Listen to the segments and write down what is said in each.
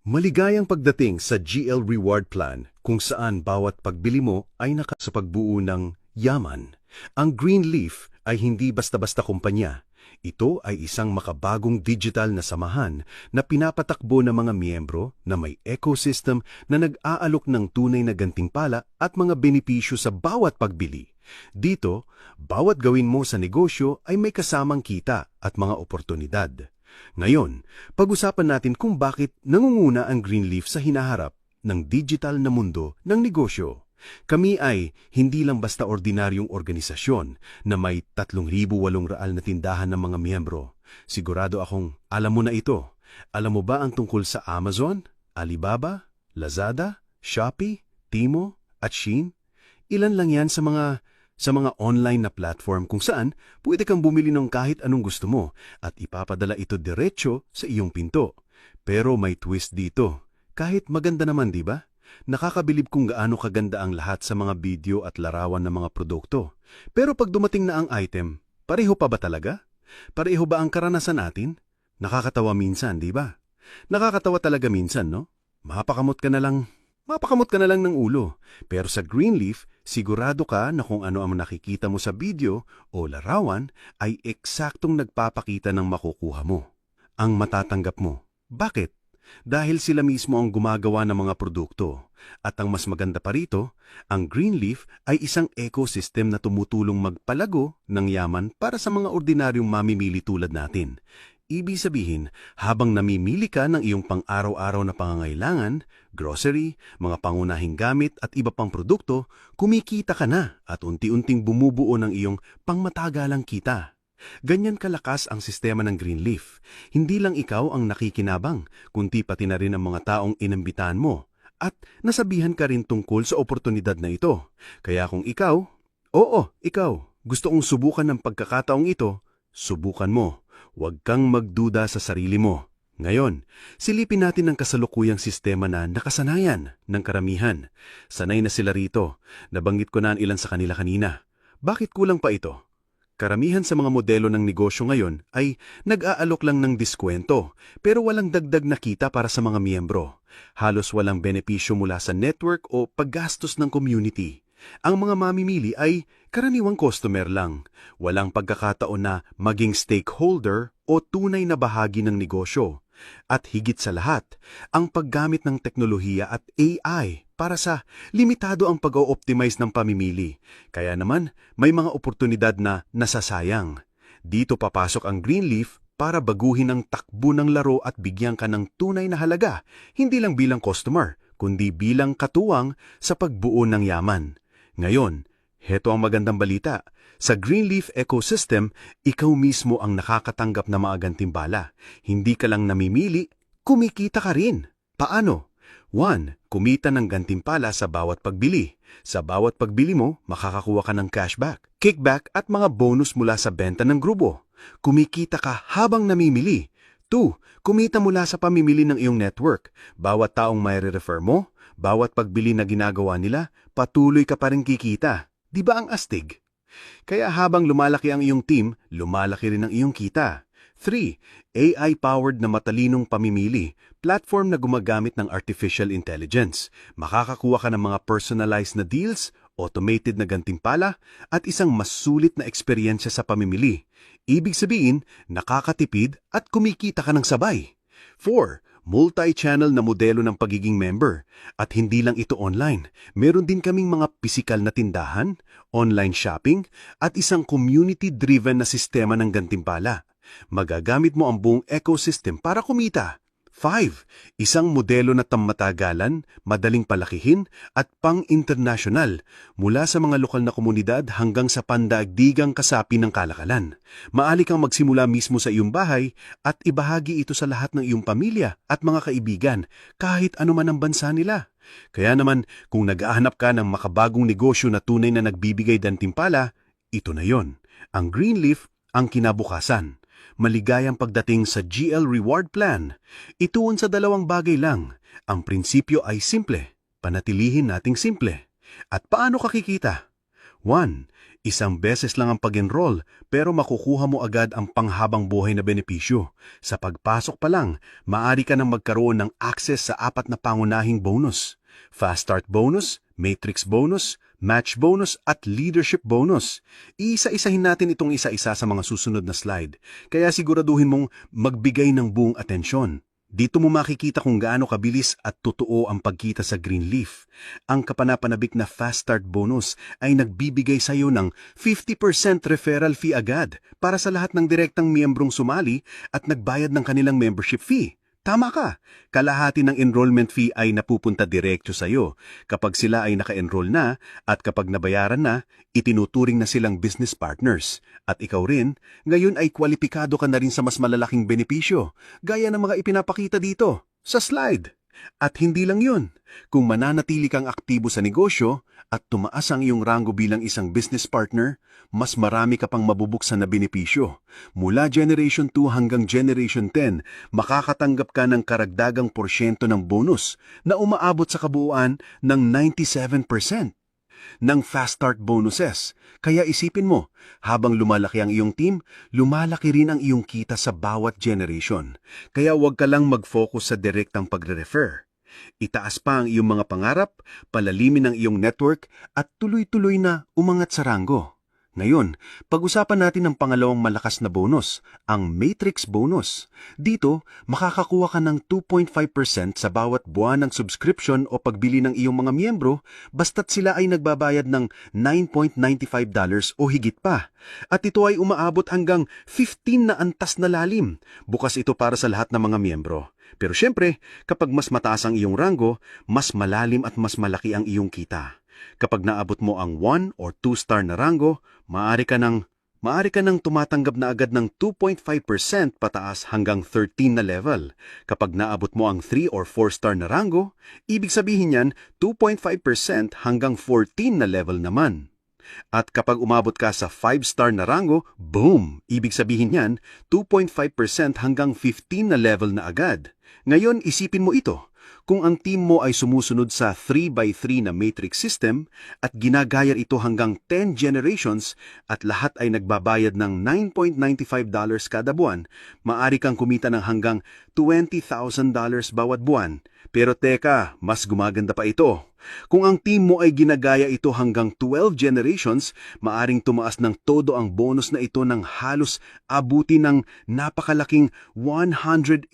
Maligayang pagdating sa GL Reward Plan kung saan bawat pagbili mo ay sa pagbuo ng yaman. Ang Greenleaf ay hindi basta-basta kumpanya. Ito ay isang makabagong digital na samahan na pinapatakbo ng mga miyembro na may ecosystem na nag-aalok ng tunay na gantimpala at mga benepisyo sa bawat pagbili. Dito, bawat gawin mo sa negosyo ay may kasamang kita at mga oportunidad. Ngayon, pag-usapan natin kung bakit nangunguna ang Greenleaf sa hinaharap ng digital na mundo ng negosyo. Kami ay hindi lang basta ordinaryong organisasyon na may 3,800 na tindahan ng mga miyembro. Sigurado akong alam mo na ito. Alam mo ba ang tungkol sa Amazon, Alibaba, Lazada, Shopee, Timo at Shein? Ilan lang yan sa mga online na platform kung saan pwede kang bumili ng kahit anong gusto mo at ipapadala ito diretso sa iyong pinto. Pero may twist dito. Kahit maganda naman, di ba? Nakakabilib kung gaano kaganda ang lahat sa mga video at larawan ng mga produkto. Pero pag dumating na ang item, pareho pa ba talaga? Pareho ba ang karanasan natin? Nakakatawa minsan, di ba? Nakakatawa talaga minsan, no? Mapakamot ka na lang ng ulo. Pero sa Greenleaf, sigurado ka na kung ano ang nakikita mo sa video o larawan ay eksaktong nagpapakita ng makukuha mo. Ang matatanggap mo. Bakit? Dahil sila mismo ang gumagawa ng mga produkto. At ang mas maganda pa rito, ang Greenleaf ay isang ecosystem na tumutulong magpalago ng yaman para sa mga ordinaryong mamimili tulad natin. Ibig sabihin, habang namimili ka ng iyong pang-araw-araw na pangangailangan, grocery, mga pangunahing gamit at iba pang produkto, kumikita ka na at unti-unting bumubuo ng iyong pangmatagalang kita. Ganyan kalakas ang sistema ng Greenleaf. Hindi lang ikaw ang nakikinabang, kundi pati na rin ang mga taong inambitahan mo. At nasabihan ka rin tungkol sa oportunidad na ito. Kaya kung ikaw, gusto kong subukan ng pagkakataong ito, subukan mo. Huwag kang magduda sa sarili mo. Ngayon, silipin natin ang kasalukuyang sistema na nakasanayan ng karamihan. Sanay na sila rito. Nabanggit ko na ang ilan sa kanila kanina. Bakit kulang pa ito? Karamihan sa mga modelo ng negosyo ngayon ay nag-aalok lang ng diskwento pero walang dagdag na kita para sa mga miyembro. Halos walang benepisyo mula sa network o paggastos ng community. Ang mga mamimili ay karaniwang customer lang. Walang pagkakataon na maging stakeholder o tunay na bahagi ng negosyo. At higit sa lahat, ang paggamit ng teknolohiya at AI para sa limitado ang pag-o-optimize ng pamimili. Kaya naman, may mga oportunidad na nasasayang. Dito papasok ang Greenleaf para baguhin ang takbo ng laro at bigyan ka ng tunay na halaga, hindi lang bilang customer, kundi bilang katuwang sa pagbuo ng yaman. Ngayon, heto ang magandang balita. Sa Greenleaf ecosystem, ikaw mismo ang nakakatanggap na mga gantimbala. Hindi ka lang namimili, kumikita ka rin. Paano? 1. Kumita ng gantimpala sa bawat pagbili. Sa bawat pagbili mo, makakakuha ka ng cashback, kickback at mga bonus mula sa benta ng grupo. Kumikita ka habang namimili. 2. Kumita mula sa pamimili ng iyong network. Bawat taong mai-refer mo, bawat pagbili na ginagawa nila, patuloy ka pa rin kikita. Di ba ang astig? Kaya habang lumalaki ang iyong team, lumalaki rin ang iyong kita. 3. AI-powered na matalinong pamimili, platform na gumagamit ng artificial intelligence. Makakakuha ka ng mga personalized na deals, automated na gantimpala, at isang mas sulit na eksperyensya sa pamimili. Ibig sabihin, nakakatipid at kumikita ka ng sabay. 4. Multi-channel na modelo ng pagiging member. At hindi lang ito online. Meron din kaming mga pisikal na tindahan, online shopping, at isang community-driven na sistema ng gantimpala. Magagamit mo ang buong ecosystem para kumita. 5. Isang modelo na tammatagalan, madaling palakihin, at pang-internasyonal, mula sa mga lokal na komunidad hanggang sa pandaigdigang kasapi ng kalakalan. Maali kang magsimula mismo sa iyong bahay at ibahagi ito sa lahat ng iyong pamilya at mga kaibigan, kahit anuman ang bansa nila. Kaya naman, kung nag-ahanap ka ng makabagong negosyo na tunay na nagbibigay gantimpala, ito na yon. Ang Greenleaf ang kinabukasan. Maligayang pagdating sa GL Reward Plan. Ituon sa dalawang bagay lang. Ang prinsipyo ay simple. Panatilihin nating simple. At paano kakikita? 1. Isang beses lang ang pag-enroll, pero makukuha mo agad ang panghabang buhay na benepisyo. Sa pagpasok pa lang, maaari ka nang magkaroon ng access sa 4 na pangunahing bonus. Fast Start Bonus, Matrix Bonus, Match Bonus at Leadership Bonus. Iisa-isahin natin itong isa-isa sa mga susunod na slide, kaya siguraduhin mong magbigay ng buong atensyon. Dito mo makikita kung gaano kabilis at totoo ang pagkita sa Greenleaf. Ang kapanapanabik na Fast Start Bonus ay nagbibigay sa iyo ng 50% referral fee agad para sa lahat ng direktang miyembrong sumali at nagbayad ng kanilang membership fee. Tama ka, kalahati ng enrollment fee ay napupunta direkto sa iyo kapag sila ay naka-enroll na at kapag nabayaran na, itinuturing na silang business partners. At ikaw rin, ngayon ay kwalipikado ka na rin sa mas malalaking benepisyo, gaya ng mga ipinapakita dito, sa slide. At hindi lang yun, kung mananatili kang aktibo sa negosyo at tumaas ang iyong ranggo bilang isang business partner, mas marami ka pang mabubuksan na benepisyo. Mula Generation 2 hanggang Generation 10, makakatanggap ka ng karagdagang porsyento ng bonus na umaabot sa kabuuan ng 97% ng Fast Start bonuses. Kaya isipin mo, habang lumalaki ang iyong team, lumalaki rin ang iyong kita sa bawat generation. Kaya huwag ka lang mag-focus sa direktang pagre-refer. Itaas pa ang iyong mga pangarap, palalimin ang iyong network, at tuloy-tuloy na umangat sa ranggo. Ngayon, pag-usapan natin ang pangalawang malakas na bonus, ang Matrix Bonus. Dito, makakakuha ka ng 2.5% sa bawat buwan ng subscription o pagbili ng iyong mga miyembro basta't sila ay nagbabayad ng $9.95 o higit pa. At ito ay umaabot hanggang 15 na antas na lalim. Bukas ito para sa lahat ng mga miyembro. Pero syempre, kapag mas mataas ang iyong ranggo, mas malalim at mas malaki ang iyong kita. Kapag naabot mo ang 1 or 2 star na ranggo, maaari ka nang tumatanggap na agad ng 2.5% pataas hanggang 13 na level. Kapag naabot mo ang 3 or 4 star na ranggo, ibig sabihin yan 2.5% hanggang 14 na level naman. At kapag umabot ka sa 5 star na ranggo, boom! Ibig sabihin yan 2.5% hanggang 15 na level na agad. Ngayon, isipin mo ito. Kung ang team mo ay sumusunod sa 3x3 na matrix system at ginagaya ito hanggang 10 generations at lahat ay nagbabayad ng $9.95 kada buwan, maaari kang kumita ng hanggang $20,000 bawat buwan. Pero teka, mas gumaganda pa ito. Kung ang team mo ay ginagaya ito hanggang 12 generations, maaring tumaas ng todo ang bonus na ito ng halos abuti ng napakalaking $180,000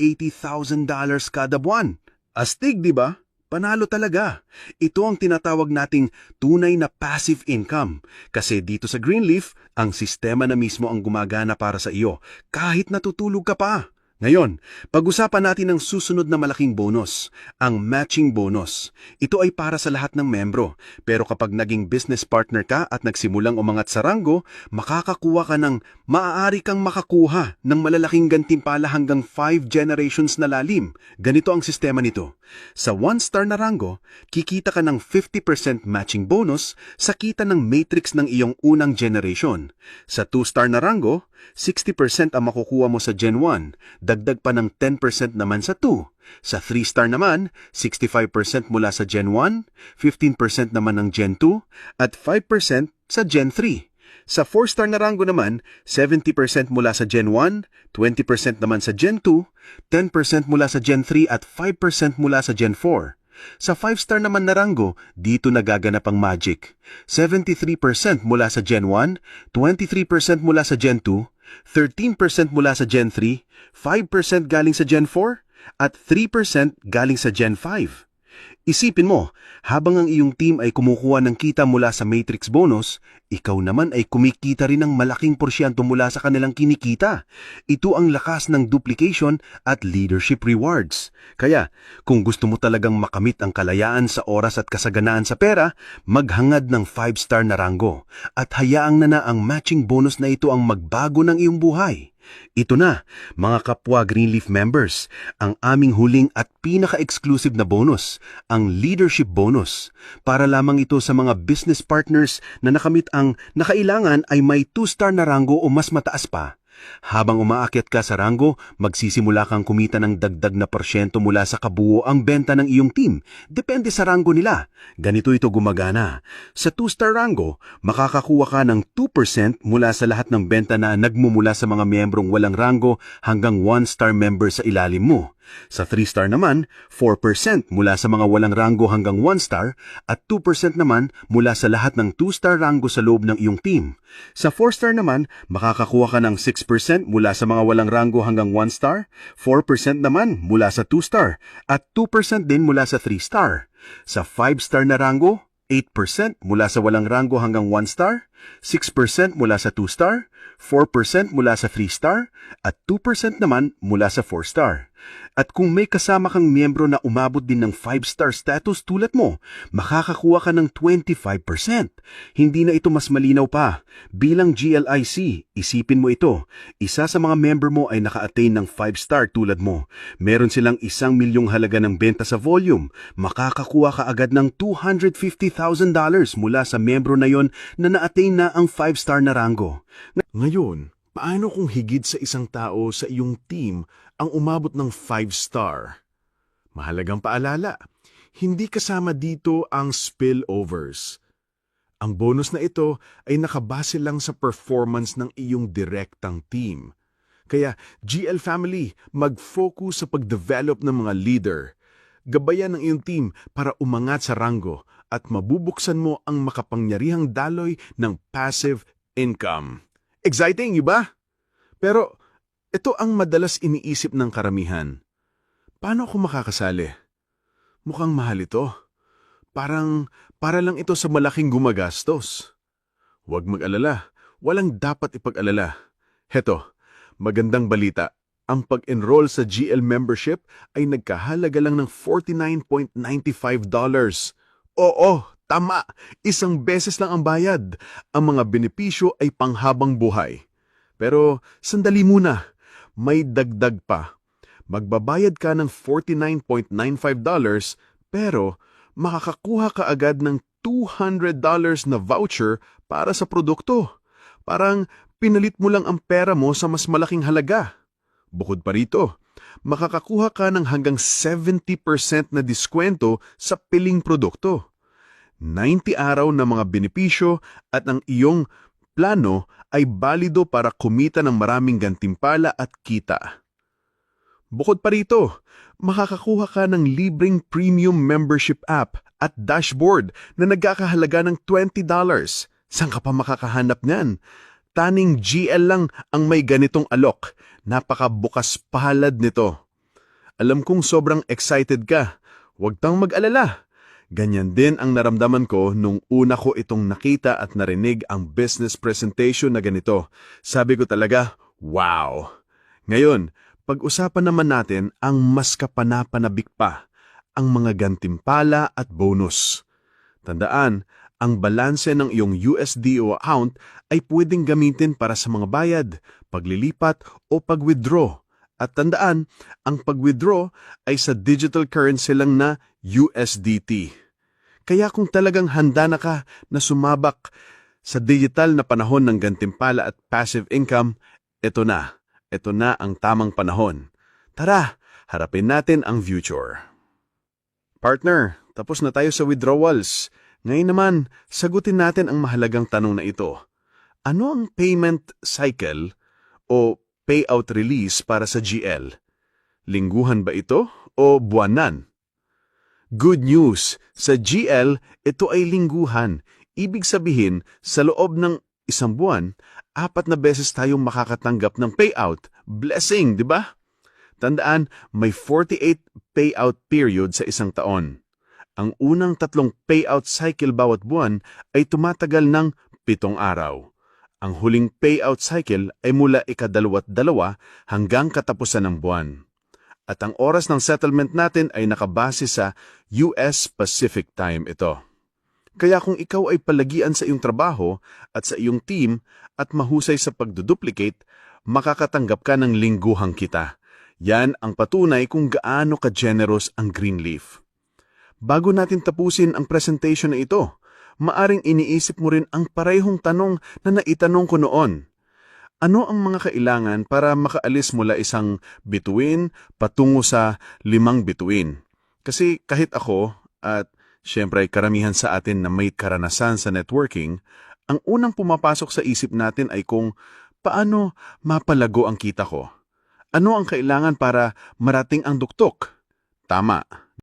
kada buwan. Astig, di ba? Panalo talaga. Ito ang tinatawag nating tunay na passive income. Kasi dito sa Greenleaf, ang sistema na mismo ang gumagana para sa iyo, kahit natutulog ka pa. Ngayon, pag-usapan natin ang susunod na malaking bonus, ang matching bonus. Ito ay para sa lahat ng membro, pero kapag naging business partner ka at nagsimulang umangat sa ranggo, maaari kang makakuha ng malalaking gantimpala hanggang 5 generations na lalim. Ganito ang sistema nito. Sa 1-star na ranggo, kikita ka ng 50% matching bonus sa kita ng matrix ng iyong unang generation. Sa 2-star na ranggo, 60% ang makukuha mo sa Gen 1, dagdag pa ng 10% naman sa 2. Sa 3-star naman, 65% mula sa Gen 1, 15% naman ng Gen 2, at 5% sa Gen 3. Sa 4-star na ranggo naman, 70% mula sa Gen 1, 20% naman sa Gen 2, 10% mula sa Gen 3 at 5% mula sa Gen 4. Sa 5-star naman na ranggo, dito nagaganap ang magic. 73% mula sa Gen 1, 23% mula sa Gen 2, 13% mula sa Gen 3, 5% galing sa Gen 4, at 3% galing sa Gen 5. Isipin mo, habang ang iyong team ay kumukuha ng kita mula sa matrix bonus, ikaw naman ay kumikita rin ng malaking porsyento mula sa kanilang kinikita. Ito ang lakas ng duplication at leadership rewards. Kaya, kung gusto mo talagang makamit ang kalayaan sa oras at kasaganaan sa pera, maghangad ng 5-star na ranggo at hayaang na ang matching bonus na ito ang magbago ng iyong buhay. Ito na, mga kapwa Greenleaf members, ang aming huling at pinaka-exclusive na bonus, ang Leadership Bonus. Para lamang ito sa mga business partners na nakamit ang nakailangan ay may 2-star na ranggo o mas mataas pa. Habang umaakyat ka sa ranggo, magsisimula kang kumita ng dagdag na porsyento mula sa kabuoang benta ng iyong team. Depende sa ranggo nila. Ganito ito gumagana. Sa 2-star ranggo, makakakuha ka ng 2% mula sa lahat ng benta na nagmumula sa mga miyembrong walang ranggo hanggang 1-star member sa ilalim mo. Sa 3-star naman, 4% mula sa mga walang ranggo hanggang 1-star at 2% naman mula sa lahat ng 2-star ranggo sa loob ng iyong team. Sa 4-star naman, makakakuha ka ng 6% mula sa mga walang ranggo hanggang 1-star, 4% naman mula sa 2-star at 2% din mula sa 3-star. Sa 5-star na ranggo, 8% mula sa walang ranggo hanggang 1-star, 6% mula sa 2-star, 4% mula sa 3-star, at 2% naman mula sa 4-star. At kung may kasama kang miyembro na umabot din ng 5-star status tulad mo, makakakuha ka ng 25%. Hindi na ito mas malinaw pa. Bilang GLIC, isipin mo ito. Isa sa mga member mo ay naka-attain ng 5-star tulad mo. Meron silang 1 milyong halaga ng benta sa volume. Makakakuha ka agad ng $250,000 mula sa membro na yon na na-attain na ang 5-star na rango. Ngayon, paano kung higit sa isang tao sa iyong team ang umabot ng 5-star? Mahalagang paalala, hindi kasama dito ang spillovers. Ang bonus na ito ay nakabase lang sa performance ng iyong direktang team. Kaya GL Family, mag-focus sa pag-develop ng mga leader. Gabayan ng iyong team para umangat sa ranggo at mabubuksan mo ang makapangyarihang daloy ng passive income. Exciting, iba? Pero ito ang madalas iniisip ng karamihan. Paano ako makakasali? Mukhang mahal ito. Para lang ito sa malaking gumagastos. Huwag mag-alala. Walang dapat ipag-alala. Heto, magandang balita. Ang pag-enroll sa GL membership ay nagkahalaga lang ng $49.95. Oo, tama. Isang beses lang ang bayad. Ang mga benepisyo ay panghabang buhay. Pero sandali muna. May dagdag pa. Magbabayad ka ng $49.95 pero makakakuha ka agad ng $200 na voucher para sa produkto. Parang pinalit mo lang ang pera mo sa mas malaking halaga. Bukod pa rito, makakakuha ka ng hanggang 70% na diskwento sa piling produkto. 90 araw na mga benepisyo at ang iyong plano ay balido para kumita ng maraming gantimpala at kita. Bukod pa rito, makakakuha ka ng libreng premium membership app at dashboard na nagkakahalaga ng $20. Saan ka pa makakahanap niyan? Taning GL lang ang may ganitong alok. Napakabukas palad nito. Alam kong sobrang excited ka. Huwag kang mag-alala. Ganyan din ang naramdaman ko nung una ko itong nakita at narinig ang business presentation na ganito. Sabi ko talaga, wow! Ngayon, pag-usapan naman natin ang mas kapanapanabik pa, ang mga gantimpala at bonus. Tandaan, ang balanse ng iyong USDO account ay pwedeng gamitin para sa mga bayad, paglilipat o pag-withdraw. At tandaan, ang pag-withdraw ay sa digital currency lang na USDT. Kaya kung talagang handa na ka na sumabak sa digital na panahon ng gantimpala at passive income, ito na. Ito na ang tamang panahon. Tara, harapin natin ang future. Partner, tapos na tayo sa withdrawals. Ngayon naman, sagutin natin ang mahalagang tanong na ito. Ano ang payment cycle o payout release para sa GL? Lingguhan ba ito o buwanan? Good news! Sa GL, ito ay lingguhan. Ibig sabihin, sa loob ng isang buwan, 4 na beses tayong makakatanggap ng payout. Blessing, di ba? Tandaan, may 48 payout period sa isang taon. Ang unang 3 payout cycle bawat buwan ay tumatagal ng 7 araw. Ang huling payout cycle ay mula ika-22 hanggang katapusan ng buwan. At ang oras ng settlement natin ay nakabase sa US Pacific Time ito. Kaya kung ikaw ay palagian sa iyong trabaho at sa iyong team at mahusay sa pagduduplicate, makakatanggap ka ng lingguhang kita. Yan ang patunay kung gaano ka-generous ang Greenleaf. Bago natin tapusin ang presentation na ito, maaring iniisip mo rin ang parehong tanong na naitanong ko noon. Ano ang mga kailangan para makaalis mula isang bituin patungo sa 5 bituin? Kasi kahit ako at siyempre karamihan sa atin na may karanasan sa networking, ang unang pumapasok sa isip natin ay kung paano mapalago ang kita ko. Ano ang kailangan para marating ang tuktok? Tama.